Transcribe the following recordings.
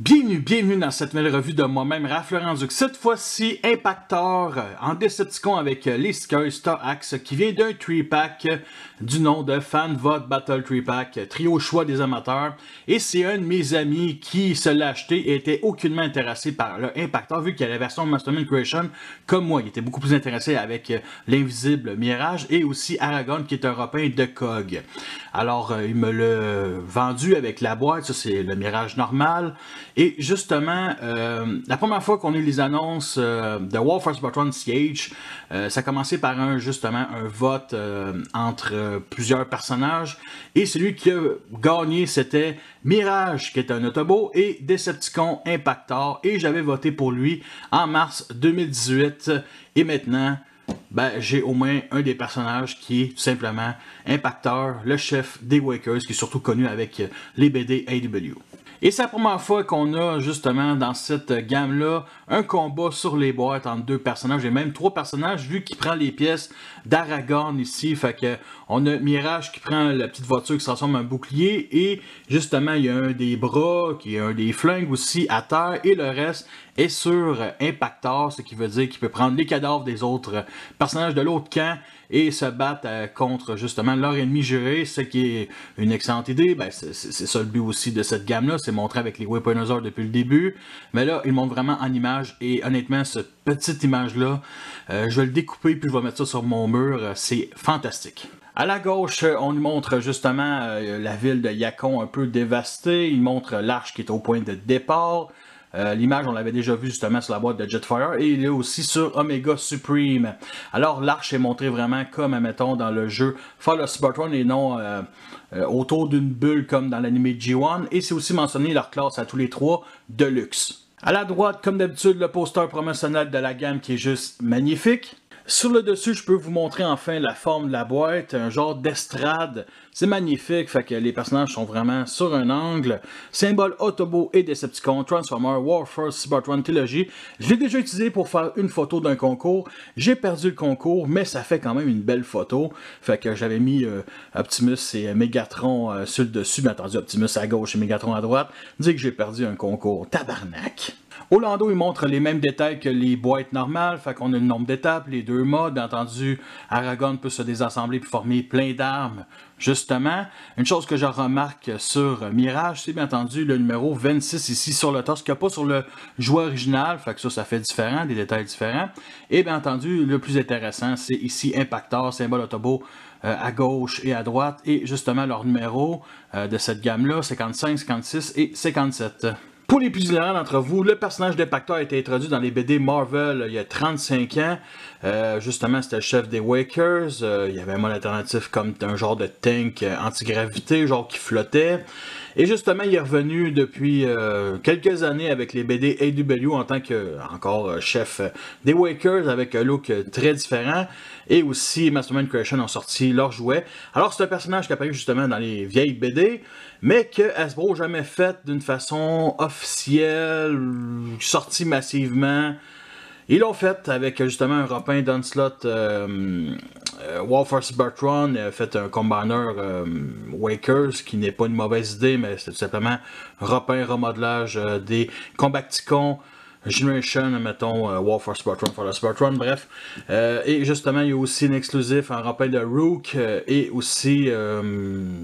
Bienvenue dans cette nouvelle revue de moi-même, Raph Laurent-Duc. Cette fois-ci, Impactor en Decepticon avec les Stickers Star Axe qui vient d'un 3-pack du nom de Fan Vote Battle 3-pack, trio choix des amateurs. Et c'est un de mes amis qui se l'a acheté et était aucunement intéressé par le Impactor vu qu'il y a la version Mastermind Creation comme moi. Il était beaucoup plus intéressé avec l'invisible Mirage et aussi Aragon qui est un repin de COG. Alors, il me l'a vendu avec la boîte, ça c'est le Mirage normal. Et justement, la première fois qu'on a eu les annonces de Warforce Batron Siege, ça a commencé par un vote entre plusieurs personnages. Et celui qui a gagné, c'était Mirage, qui est un Autobo, et Decepticon Impactor. Et j'avais voté pour lui en mars 2018. Et maintenant, j'ai au moins un des personnages qui est tout simplement Impactor, le chef des Wakers, qui est surtout connu avec les BD AEW. Et c'est la première fois qu'on a justement dans cette gamme-là un combat sur les boîtes entre deux personnages et même trois personnages vu qu'il prend les pièces d'Aragon ici. Fait que on a Mirage qui prend la petite voiture qui se transforme en bouclier et justement il y a un des bras, qui a un des flingues aussi à terre et le reste est sur Impactor, ce qui veut dire qu'il peut prendre les cadavres des autres personnages de l'autre camp et se battre contre justement leur ennemi juré, ce qui est une excellente idée. C'est ça le but aussi de cette gamme-là, c'est montrer avec les Weaponizers depuis le début. Mais là, ils montrent vraiment en image et honnêtement, cette petite image-là, je vais le découper puis je vais mettre ça sur mon mur, c'est fantastique. À la gauche, on nous montre justement la ville de Yacon un peu dévastée, il montre l'arche qui est au point de départ. L'image, on l'avait déjà vu justement sur la boîte de Jetfire et il est aussi sur Omega Supreme. Alors, l'arche est montrée vraiment comme, admettons, dans le jeu Fall of Cybertron et non autour d'une bulle comme dans l'anime G1. Et c'est aussi mentionné leur classe à tous les trois de luxe. À la droite, comme d'habitude, le poster promotionnel de la gamme qui est juste magnifique. Sur le dessus, je peux vous montrer enfin la forme de la boîte, un genre d'estrade. C'est magnifique, fait que les personnages sont vraiment sur un angle. Symbole Autobo et Decepticon, Transformer, Warforce, Cybertron Trilogy. Je l'ai déjà utilisé pour faire une photo d'un concours. J'ai perdu le concours, mais ça fait quand même une belle photo. Fait que j'avais mis Optimus et Megatron sur le dessus. Bien entendu, Optimus à gauche et Megatron à droite. Dit que j'ai perdu un concours. Tabarnak! Au landau, il montre les mêmes détails que les boîtes normales, fait qu'on a le nombre d'étapes, les deux modes. Bien entendu, Aragon peut se désassembler et former plein d'armes. Justement, une chose que je remarque sur Mirage, c'est bien entendu le numéro 26 ici sur le torse, qu'il n'y a pas sur le jouet original, fait que ça fait différent, des détails différents. Et bien entendu, le plus intéressant, c'est ici Impactor, symbole Autobo, à gauche et à droite, et justement leur numéro de cette gamme-là, 55, 56 et 57. Pour les plus ignorants d'entre vous, le personnage d'Impactor a été introduit dans les BD Marvel il y a 35 ans. Justement, c'était le chef des Wakers. Il y avait un mode alternatif comme un genre de tank antigravité, genre qui flottait. Et justement, il est revenu depuis quelques années avec les BD AEW en tant que, encore, chef des Wakers avec un look très différent. Et aussi, Mastermind Creation ont sorti leurs jouets. Alors, c'est un personnage qui apparaît justement dans les vieilles BD, mais que Hasbro n'a jamais fait d'une façon officielle, sorti massivement. Ils l'ont fait avec justement un repin d'Onslaught Warforce Cybertron, fait un combiner Wakers, qui n'est pas une mauvaise idée, mais c'est tout simplement repin, remodelage des Combacticons, Generation, mettons, Warforce Cybertron, Fall of Cybertron, bref. Et justement, il y a aussi un exclusif en repin de Rook, et aussi,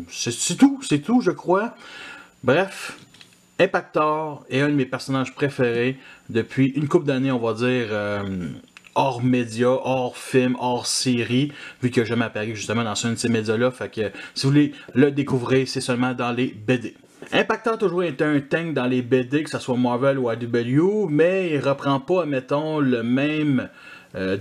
c'est tout, je crois. Bref. Impactor est un de mes personnages préférés depuis une couple d'années, on va dire, hors média, hors film, hors série, vu que je m'apparais justement dans un de ces médias-là. Fait que si vous voulez le découvrir, c'est seulement dans les BD. Impactor a toujours été un tank dans les BD, que ce soit Marvel ou AEW, mais il reprend pas, admettons, le même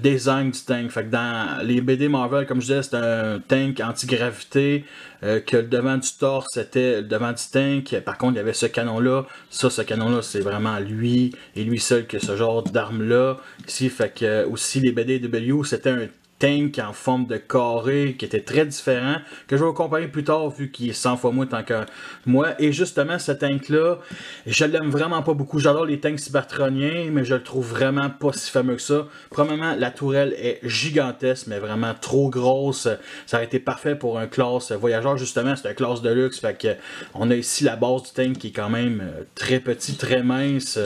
design du tank. Fait que dans les BD Marvel, comme je disais, c'était un tank anti-gravité, que le devant du torse était le devant du tank. Par contre, il y avait ce canon-là. Ce canon-là, c'est vraiment lui et lui seul que ce genre d'arme-là. Ici, fait que aussi les BD AEW, c'était un tank en forme de carré qui était très différent, que je vais vous comparer plus tard vu qu'il est 100 fois moins tant que moi. Et justement, ce tank-là, je l'aime vraiment pas beaucoup. J'adore les tanks cybertroniens, mais je le trouve vraiment pas si fameux que ça. Premièrement, la tourelle est gigantesque, mais vraiment trop grosse. Ça aurait été parfait pour un classe voyageur, justement, c'est un classe de luxe. Fait que on a ici la base du tank qui est quand même très petit, très mince.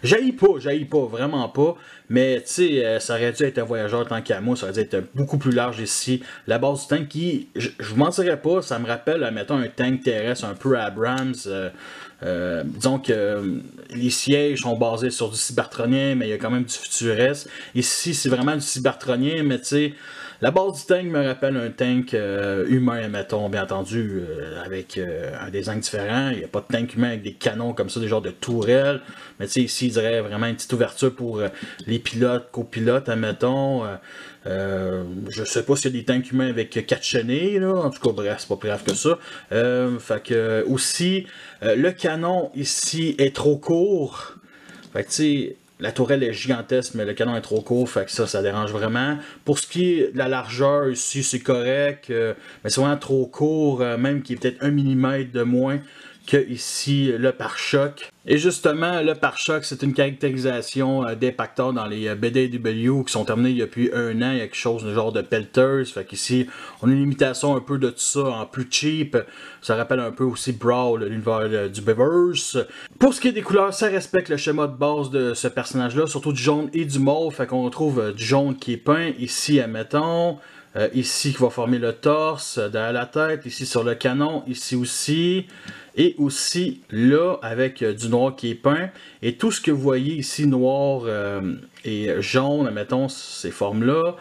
J'haïs pas, vraiment pas. Mais tu sais, ça aurait dû être un voyageur tant qu'à moi, ça aurait dû être beaucoup plus large ici. La base du tank qui, je vous mentirais pas, ça me rappelle, mettons, un tank terrestre un peu Abrams. Disons que les sièges sont basés sur du cybertronien, mais il y a quand même du futuriste. Ici, c'est vraiment du cybertronien, mais tu sais, la base du tank me rappelle un tank humain, mettons, bien entendu, avec un design différent. Il n'y a pas de tank humain avec des canons comme ça, des genres de tourelles. Mais tu sais, ici, il dirait vraiment une petite ouverture pour les pilotes, copilotes, admettons. Je sais pas s'il y a des tanks humains avec 4 chenilles, là. En tout cas, bref, c'est pas plus grave que ça. Fait que, aussi, le canon ici est trop court. Fait que, tu sais, la tourelle est gigantesque, mais le canon est trop court, fait que ça dérange vraiment. Pour ce qui est de la largeur, ici, c'est correct, mais c'est vraiment trop court, même qu'il est peut-être 1 mm de moins que ici le pare-choc. Et justement, le pare-choc, c'est une caractérisation d'impacteurs dans les BDW qui sont terminés il y a plus 1 an. Il y a quelque chose de genre de pelters. Fait qu'ici, on a une imitation un peu de tout ça en plus cheap. Ça rappelle un peu aussi Brawl, l'univers du Beavers. Pour ce qui est des couleurs, ça respecte le schéma de base de ce personnage-là, surtout du jaune et du mauve. Fait qu'on retrouve du jaune qui est peint ici, admettons. Ici qui va former le torse, derrière la tête, ici sur le canon, ici aussi, et aussi là avec du noir qui est peint. Et tout ce que vous voyez ici, noir et jaune, admettons, ces formes-là,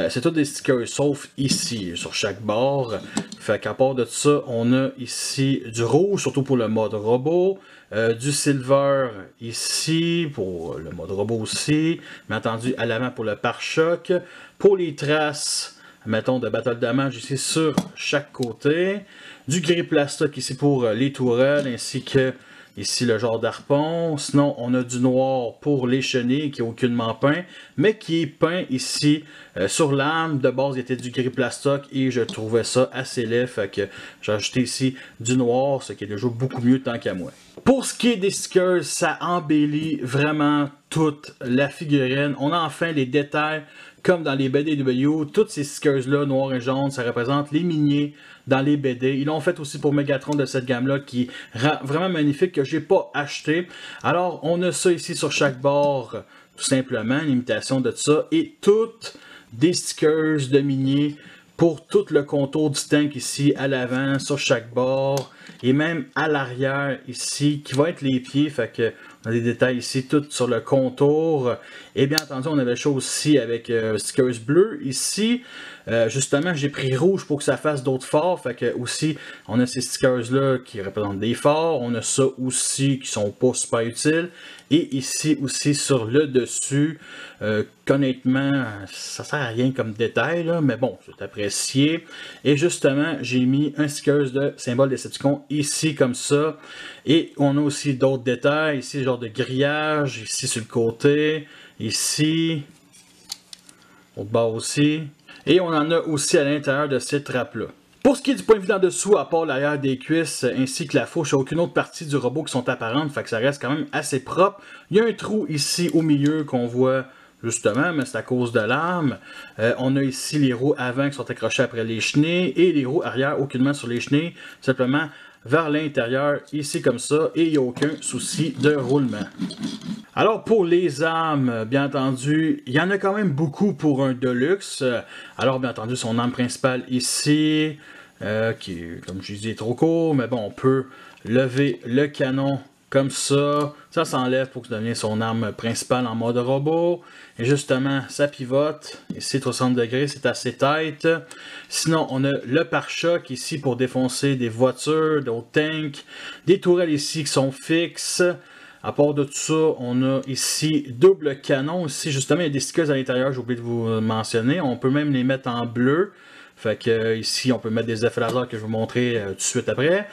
c'est tous des stickers, sauf ici, sur chaque bord. Fait qu'à part de ça, on a ici du rouge, surtout pour le mode robot, du silver ici, pour le mode robot aussi, mais entendu à l'avant pour le pare-choc, pour les traces, mettons, de Battle Damage ici sur chaque côté. Du gris plastique ici pour les tourelles, ainsi que ici le genre d'harpon. Sinon, on a du noir pour les chenilles qui est aucunement peint, mais qui est peint ici sur l'arme. De base, il était du gris plastique et je trouvais ça assez laid. Fait que j'ai ajouté ici du noir, ce qui est déjà beaucoup mieux tant qu'à moi. Pour ce qui est des stickers, ça embellit vraiment toute la figurine. On a enfin les détails comme dans les BDW. Toutes ces stickers-là, noir et jaune, ça représente les miniers dans les BD. Ils l'ont fait aussi pour Megatron de cette gamme-là qui rend vraiment magnifique, que j'ai pas acheté. Alors, on a ça ici sur chaque bord, tout simplement, une imitation de ça. Et toutes des stickers de miniers pour tout le contour du tank ici, à l'avant, sur chaque bord, et même à l'arrière ici, qui va être les pieds. Fait que on a des détails ici, tout sur le contour. Et bien entendu, on avait chose aussi avec stickers bleus ici. Justement, j'ai pris rouge pour que ça fasse d'autres phares. Fait que aussi, on a ces stickers-là qui représentent des phares. On a ça aussi qui sont pas super utiles. Et ici aussi sur le dessus, honnêtement, ça sert à rien comme détail, là, mais bon, c'est apprécié. Et justement, j'ai mis un sticker de symbole Decepticon ici comme ça. Et on a aussi d'autres détails, ici genre de grillage, ici sur le côté, ici, au bas aussi. Et on en a aussi à l'intérieur de cette trappe-là. Pour ce qui est du point de vue en dessous, à part l'arrière des cuisses ainsi que la fourche, il n'y a aucune autre partie du robot qui sont apparentes, fait que ça reste quand même assez propre. Il y a un trou ici au milieu qu'on voit justement, mais c'est à cause de l'arme. On a ici les roues avant qui sont accrochées après les chenilles et les roues arrière aucunement sur les chenilles, simplement vers l'intérieur, ici comme ça, et il n'y a aucun souci de roulement. Alors pour les armes, bien entendu, il y en a quand même beaucoup pour un Deluxe. Alors bien entendu, son arme principale ici, qui est, comme je disais, trop court, mais bon, on peut lever le canon comme ça. Ça s'enlève pour que ça devienne son arme principale en mode robot. Et justement, ça pivote. Ici, 60 degrés, c'est assez tight. Sinon, on a le pare-choc ici pour défoncer des voitures, d'autres tanks. Des tourelles ici qui sont fixes. À part de tout ça, on a ici double canon. Ici, justement, il y a des stickers à l'intérieur, j'ai oublié de vous mentionner. On peut même les mettre en bleu. Fait que ici, on peut mettre des effets laser que je vais vous montrer tout de suite après.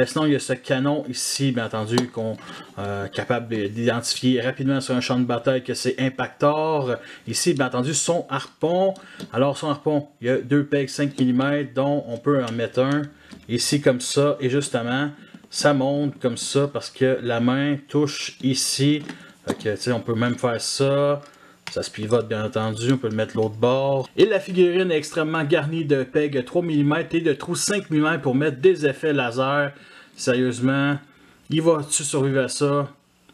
Sinon, il y a ce canon ici, bien entendu, qu'on est capable d'identifier rapidement sur un champ de bataille que c'est Impactor. Ici, bien entendu, son harpon. Alors, son harpon, il y a deux pegs 5 mm, dont on peut en mettre un ici comme ça. Et justement, ça monte comme ça parce que la main touche ici. Fait que, tu sais, on peut même faire ça. Ça se pivote bien entendu, on peut le mettre l'autre bord. Et la figurine est extrêmement garnie de pegs 3 mm et de trous 5 mm pour mettre des effets laser. Sérieusement, il va-tu survivre à ça?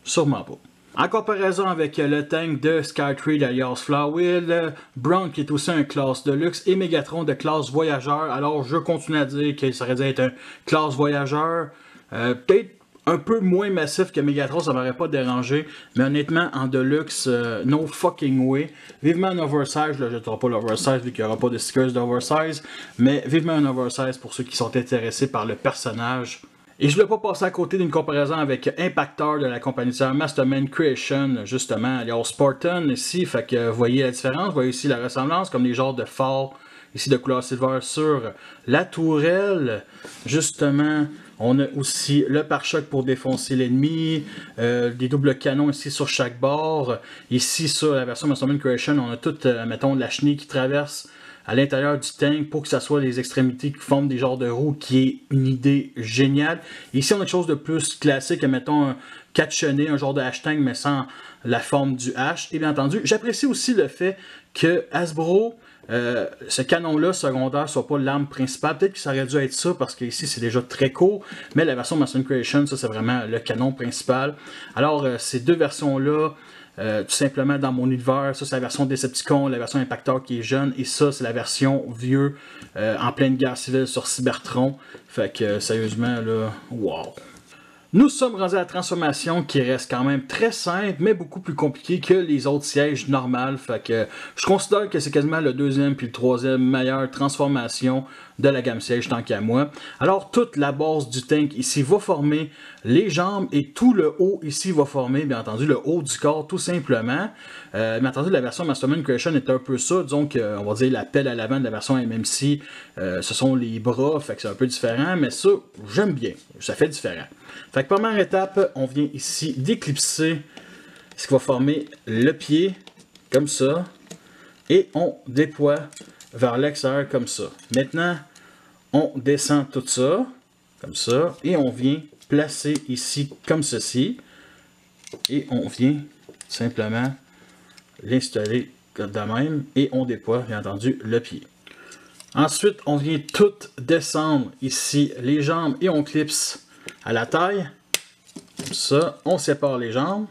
Sûrement pas. En comparaison avec le tank de Skytrade alias Flywheel, Brown qui est aussi un classe de luxe et Megatron de classe voyageur. Alors je continue à dire qu'il serait dû être un classe voyageur. Peut-être un peu moins massif que Megatron, ça m'aurait pas dérangé. Mais honnêtement, en Deluxe, no fucking way. Vivement un oversize, là, je ne dirai pas l'oversize vu qu'il n'y aura pas de stickers d'oversize. Mais vivement un oversize pour ceux qui sont intéressés par le personnage. Et je ne voulais pas passer à côté d'une comparaison avec Impactor de la compagnie Masterman Creation, justement, alias Spartan ici. Fait que vous voyez la différence, vous voyez ici la ressemblance, comme les genres de phares ici de couleur silver sur la tourelle. Justement, on a aussi le pare-choc pour défoncer l'ennemi, des doubles canons ici sur chaque bord. Ici, sur la version Masterman Creation, on a toute, mettons, la chenille qui traverse à l'intérieur du tank pour que ça soit les extrémités qui forment des genres de roues, qui est une idée géniale. Ici, on a quelque chose de plus classique, mettons un 4 chenets, un genre de H-tank, mais sans la forme du H. Et bien entendu, j'apprécie aussi le fait que Hasbro, ce canon-là secondaire soit pas l'arme principale. Peut-être que ça aurait dû être ça parce qu'ici c'est déjà très court, mais la version Masterman Creation, ça c'est vraiment le canon principal. Alors ces deux versions-là, tout simplement dans mon univers, ça c'est la version Decepticon, la version Impactor qui est jeune, et ça c'est la version vieux en pleine guerre civile sur Cybertron. Fait que sérieusement là, wow! Nous sommes rendus à la transformation qui reste quand même très simple, mais beaucoup plus compliquée que les autres sièges normales. Fait que je considère que c'est quasiment le deuxième puis le troisième meilleure transformation de la gamme siège tant qu'à moi. Alors toute la base du tank ici va former les jambes et tout le haut ici va former bien entendu le haut du corps tout simplement. Bien entendu la version Masterman Creation est un peu ça, disons que on va dire la pelle à l'avant de la version MMC, ce sont les bras, fait que c'est un peu différent, mais ça j'aime bien, ça fait différent. Fait que première étape, on vient ici d'éclipser ce qui va former le pied, comme ça, et on déploie vers l'extérieur comme ça. Maintenant, on descend tout ça, comme ça, et on vient placer ici comme ceci, et on vient simplement l'installer de même, et on déploie, bien entendu, le pied. Ensuite, on vient tout descendre ici les jambes, et on clipse à la taille, comme ça, on sépare les jambes,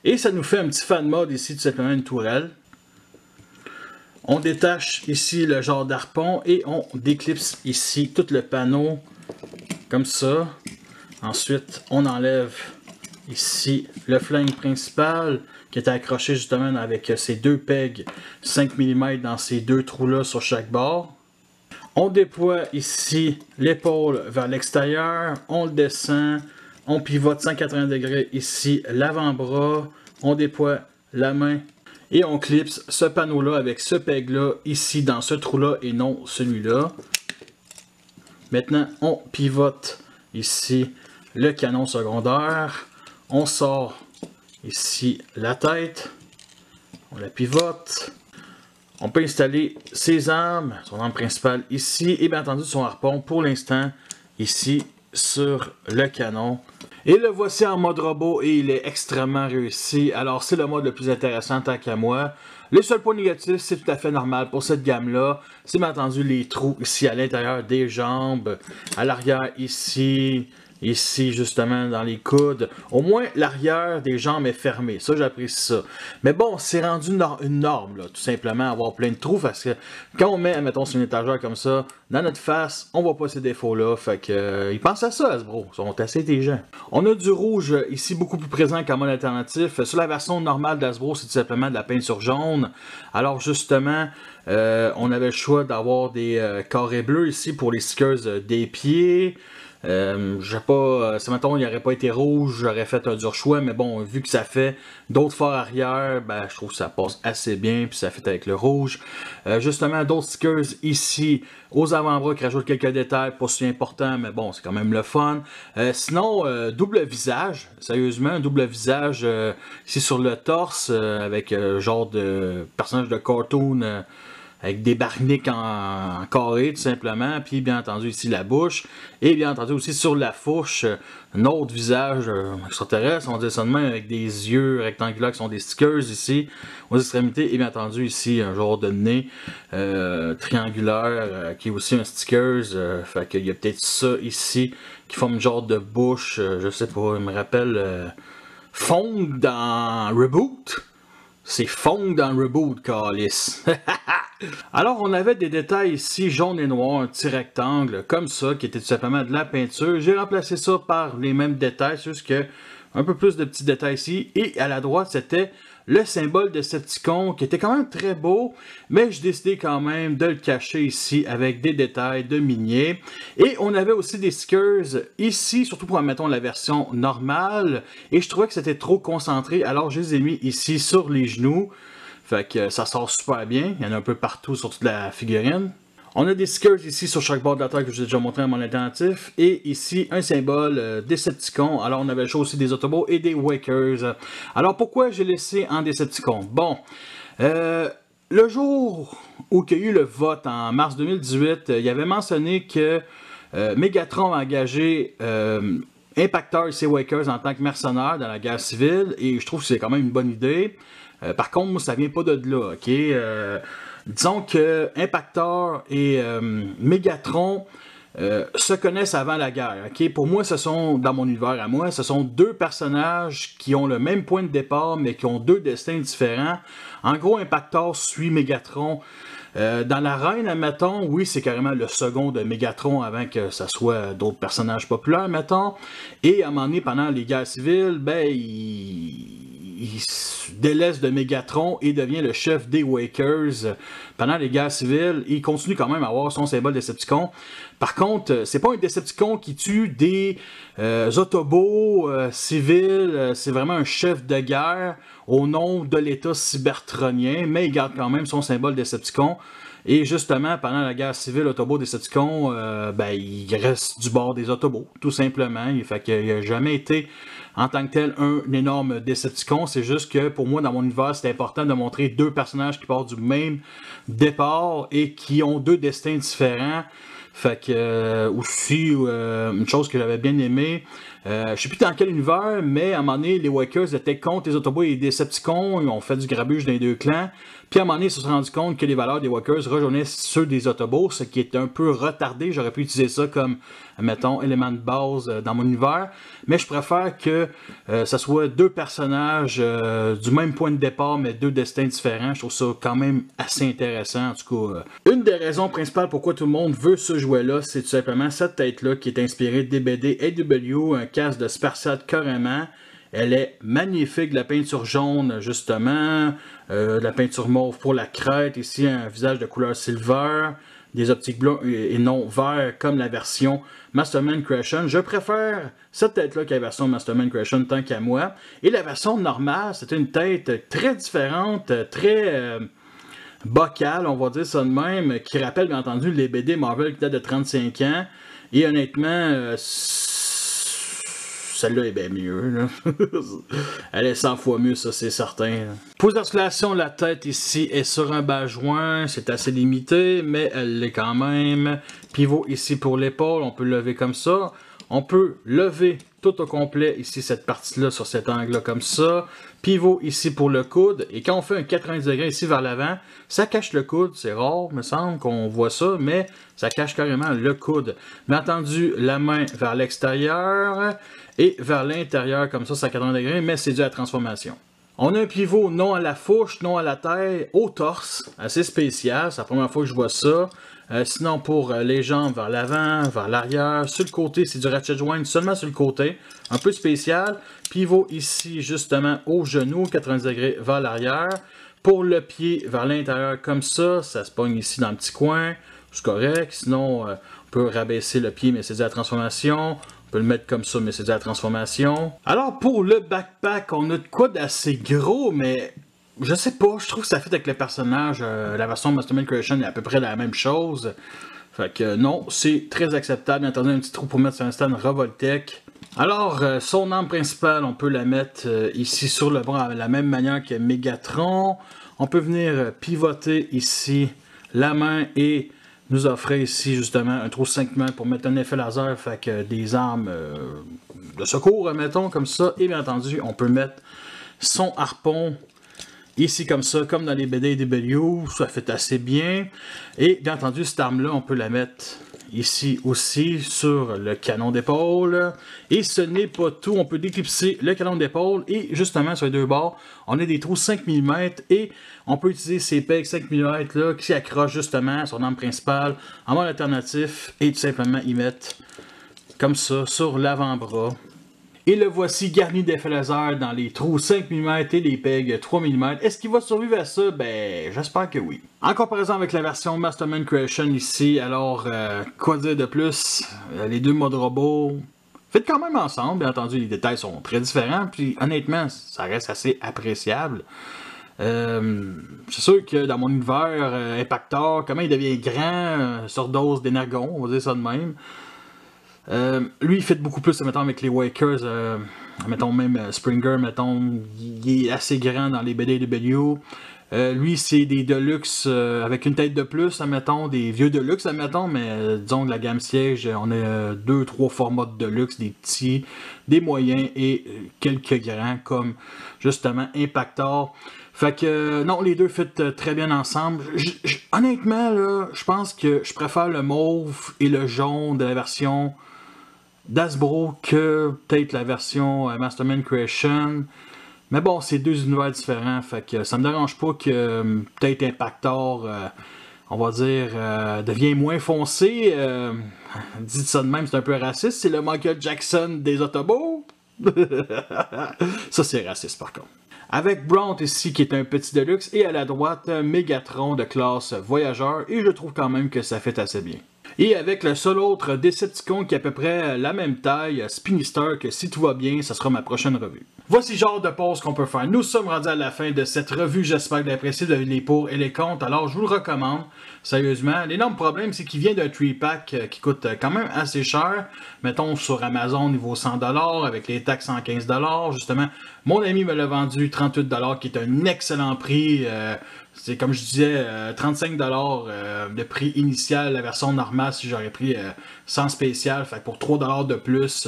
et ça nous fait un petit fan mode ici, tout simplement une tourelle. On détache ici le genre d'harpon et on déclipse ici tout le panneau, comme ça. Ensuite, on enlève ici le flingue principal qui était accroché justement avec ces deux pegs 5 mm dans ces deux trous-là sur chaque bord. On déploie ici l'épaule vers l'extérieur, on le descend, on pivote 180 degrés ici l'avant-bras, on déploie la main et on clipse ce panneau-là avec ce peg-là ici dans ce trou-là et non celui-là. Maintenant, on pivote ici le canon secondaire, on sort ici la tête, on la pivote. On peut installer ses armes, son arme principale ici, et bien entendu son harpon pour l'instant ici sur le canon. Et le voici en mode robot et il est extrêmement réussi. Alors c'est le mode le plus intéressant tant qu'à moi. Le seul point négatif, c'est tout à fait normal pour cette gamme-là. C'est bien entendu les trous ici à l'intérieur des jambes, à l'arrière ici, ici justement dans les coudes. Au moins l'arrière des jambes est fermé, ça j'apprécie ça. Mais bon, c'est rendu une norme là, tout simplement avoir plein de trous parce que quand on met, mettons sur une étagère comme ça, dans notre face, on voit pas ces défauts là, fait que ils pensent à ça Hasbro, ils sont assez intelligents. On a du rouge ici beaucoup plus présent qu'en mode alternatif. Sur la version normale d'Hasbro, c'est tout simplement de la peinture jaune. Alors justement, on avait le choix d'avoir des carrés bleus ici pour les stickers des pieds. J'ai pas, si mettons il n'aurait pas été rouge, j'aurais fait un dur choix, mais bon, vu que ça fait d'autres forts arrière, ben, je trouve que ça passe assez bien, puis ça fait avec le rouge. Justement, d'autres stickers ici aux avant-bras qui rajoutent quelques détails, pas si important, mais bon, c'est quand même le fun. Sinon, double visage, sérieusement, un double visage ici sur le torse, avec genre de personnage de cartoon. Avec des barniques en carré tout simplement, puis bien entendu ici la bouche, et bien entendu aussi sur la fourche, un autre visage extraterrestre, on dit ça de même, avec des yeux rectangulaires qui sont des stickers ici, aux extrémités, et bien entendu ici un genre de nez triangulaire qui est aussi un stickers, fait qu'il y a peut-être ça ici qui forme un genre de bouche, je sais pas, il me rappelle Fong dans Reboot. C'est Fong dans Reboot, Calice. Alors, on avait des détails ici, jaune et noir, un petit rectangle, comme ça, qui était tout simplement de la peinture. J'ai remplacé ça par les mêmes détails, c'est juste que un peu plus de petits détails ici. Et à la droite, c'était le symbole de Decepticon, qui était quand même très beau, mais j'ai décidé quand même de le cacher ici avec des détails de minier. Et on avait aussi des stickers ici, surtout pour, mettons, la version normale, et je trouvais que c'était trop concentré, alors je les ai mis ici sur les genoux. Fait que ça sort super bien, il y en a un peu partout sur toute la figurine. On a des stickers ici sur chaque bord de la tête que je vous ai déjà montré à mon alternatif. Et ici, un symbole Decepticon. Alors, on avait le choix aussi des Autobots et des Wakers. Alors, pourquoi j'ai laissé en Decepticon? Bon, le jour où il y a eu le vote en mars 2018, il y avait mentionné que Megatron a engagé Impactor et ses Wakers en tant que mercenaires dans la guerre civile. Et je trouve que c'est quand même une bonne idée. Par contre, moi, ça vient pas de là, ok? Disons que Impactor et Megatron se connaissent avant la guerre. Okay? Pour moi, ce sont, dans mon univers à moi, ce sont deux personnages qui ont le même point de départ, mais qui ont deux destins différents. En gros, Impactor suit Megatron. Dans la Reine, admettons, oui, c'est carrément le second de Megatron avant que ça soit d'autres personnages populaires, mettons. Et à un moment donné, pendant les guerres civiles, ben, il se délaisse de Megatron et devient le chef des Wakers pendant les guerres civiles. Il continue quand même à avoir son symbole Decepticon. Par contre, c'est pas un Decepticon qui tue des Autobots civils. C'est vraiment un chef de guerre au nom de l'État cybertronien, mais il garde quand même son symbole Decepticon. Et justement, pendant la guerre civile, Autobot Decepticon, ben, il reste du bord des Autobots, tout simplement. Fait qu'il n'a jamais été, en tant que tel, un énorme Decepticon. C'est juste que, pour moi, dans mon univers, c'est important de montrer deux personnages qui partent du même départ et qui ont deux destins différents. Fait que, aussi, une chose que j'avais bien aimé, je sais plus dans quel univers, mais à un moment donné, les Wakers étaient contre les Autobots et les Decepticons, ils ont fait du grabuge dans les deux clans. Puis à un moment donné, ils se sont rendus compte que les valeurs des Wakers rejoignaient ceux des Autobots, ce qui est un peu retardé. J'aurais pu utiliser ça comme, mettons, élément de base dans mon univers. Mais je préfère que ça soit deux personnages du même point de départ, mais deux destins différents. Je trouve ça quand même assez intéressant. En tout cas, une des raisons principales pourquoi tout le monde veut ce jouet-là, c'est tout simplement cette tête-là qui est inspirée des BD AW, un casque de Spartiate carrément. Elle est magnifique, la peinture jaune justement, la peinture mauve pour la crête, ici un visage de couleur silver, des optiques bleues et non vert comme la version Masterman Creation. Je préfère cette tête-là que la version Masterman Creation tant qu'à moi. Et la version normale, c'est une tête très différente, très boccale, on va dire ça de même, qui rappelle bien entendu les BD Marvel qui datent de 35 ans. Et honnêtement, celle-là est bien mieux. Là. Elle est 100 fois mieux, ça c'est certain. Pour l'articulation, la tête ici est sur un bas joint. C'est assez limité, mais elle l'est quand même. Pivot ici pour l'épaule, on peut le lever comme ça. On peut lever tout au complet ici cette partie-là sur cet angle-là comme ça. Pivot ici pour le coude. Et quand on fait un 90 degrés ici vers l'avant, ça cache le coude. C'est rare, me semble, qu'on voit ça, mais ça cache carrément le coude. Bien entendu, la main vers l'extérieur et vers l'intérieur comme ça, c'est à 80 degrés, mais c'est dû à la transformation. On a un pivot non à la fourche, non à la taille, au torse. Assez spécial, c'est la première fois que je vois ça. Sinon, pour les jambes vers l'avant, vers l'arrière, sur le côté, c'est du ratchet joint seulement sur le côté. Un peu spécial. Pivot ici, justement, au genou, 90 degrés vers l'arrière. Pour le pied, vers l'intérieur, comme ça se pogne ici dans le petit coin. c'est correct. Sinon, on peut rabaisser le pied, mais c'est à la transformation. On peut le mettre comme ça, mais c'est à la transformation. Alors, pour le backpack, on a de quoi d'assez gros, mais je sais pas, je trouve que ça fit avec le personnage. La version Mastermind Creation est à peu près la même chose. Fait que non, c'est très acceptable. Bien entendu, un petit trou pour mettre sur un stand Revoltech. Alors, son arme principale, on peut la mettre ici sur le bras de la même manière que Megatron. On peut venir pivoter ici la main et nous offrir ici justement un trou 5 mains pour mettre un effet laser, fait que des armes de secours, mettons, comme ça. Et bien entendu, on peut mettre son harpon ici comme ça, comme dans les BDW, ça fait assez bien. Et bien entendu, cette arme-là, on peut la mettre ici aussi sur le canon d'épaule. Et ce n'est pas tout, on peut déclipser le canon d'épaule et justement sur les deux bords, on a des trous 5 mm et on peut utiliser ces pegs 5 mm là qui accrochent justement son arme principale en mode alternatif et tout simplement y mettre comme ça sur l'avant-bras. Et le voici garni d'effets laser dans les trous 5 mm et les pegs 3 mm. Est-ce qu'il va survivre à ça? Ben, j'espère que oui. En comparaison avec la version Mastermind Creation ici, alors, quoi dire de plus? Les deux modes robots fit quand même ensemble. Bien entendu, les détails sont très différents. Puis, honnêtement, ça reste assez appréciable. C'est sûr que dans mon univers, Impactor, comment il devient grand, surdose d'énergon, on va dire ça de même. Lui, il fait beaucoup plus, mettons, avec les Wakers, mettons même Springer, mettons, il est assez grand dans les BDW. Lui, c'est des Deluxe avec une tête de plus, admettons, des vieux Deluxe, admettons, mais disons que la gamme siège, on a 2-3 formats de Deluxe, des petits, des moyens et quelques grands, comme justement Impactor. Fait que, non, les deux fit très bien ensemble. Honnêtement, là, je pense que je préfère le mauve et le jaune de la version d'Hasbro que peut-être la version Mastermind Creation. Mais bon, c'est deux univers différents, fait que ça me dérange pas que peut-être Impactor, on va dire, devient moins foncé. Dites ça de même, c'est un peu raciste. C'est le Michael Jackson des Autobots. Ça, c'est raciste par contre. Avec Bront ici qui est un petit Deluxe et à la droite Megatron de classe Voyageur et je trouve quand même que ça fait assez bien. Et avec le seul autre Decepticon qui est à peu près la même taille, Spinister, que si tout va bien, ça sera ma prochaine revue. Voici le genre de pause qu'on peut faire. Nous sommes rendus à la fin de cette revue, j'espère que vous l'appréciez, vous avez les pour et les contre, alors je vous le recommande, sérieusement. L'énorme problème, c'est qu'il vient d'un 3-pack qui coûte quand même assez cher. Mettons sur Amazon, il vaut 100$, avec les taxes 115$, justement. Mon ami me l'a vendu 38$, qui est un excellent prix. C'est comme je disais, 35$ de prix initial, la version normale si j'aurais pris sans spécial. Fait que pour 3$ de plus,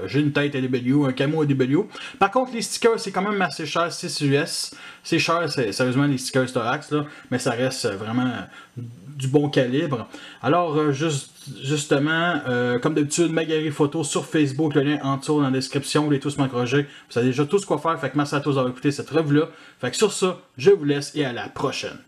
j'ai une tête ADW, un camo ADW. Par contre, les stickers, c'est quand même assez cher, 6 US. C'est cher, sérieusement, les stickers Storax, là, mais ça reste vraiment du bon calibre. Alors, justement, comme d'habitude, ma galerie photo sur Facebook, le lien en dessous dans la description, vous voulez tous m'encourager. Vous savez déjà tout ce quoi faire, fait que merci à tous d'avoir écouté cette revue-là. Fait que sur ça, je vous laisse et à la prochaine.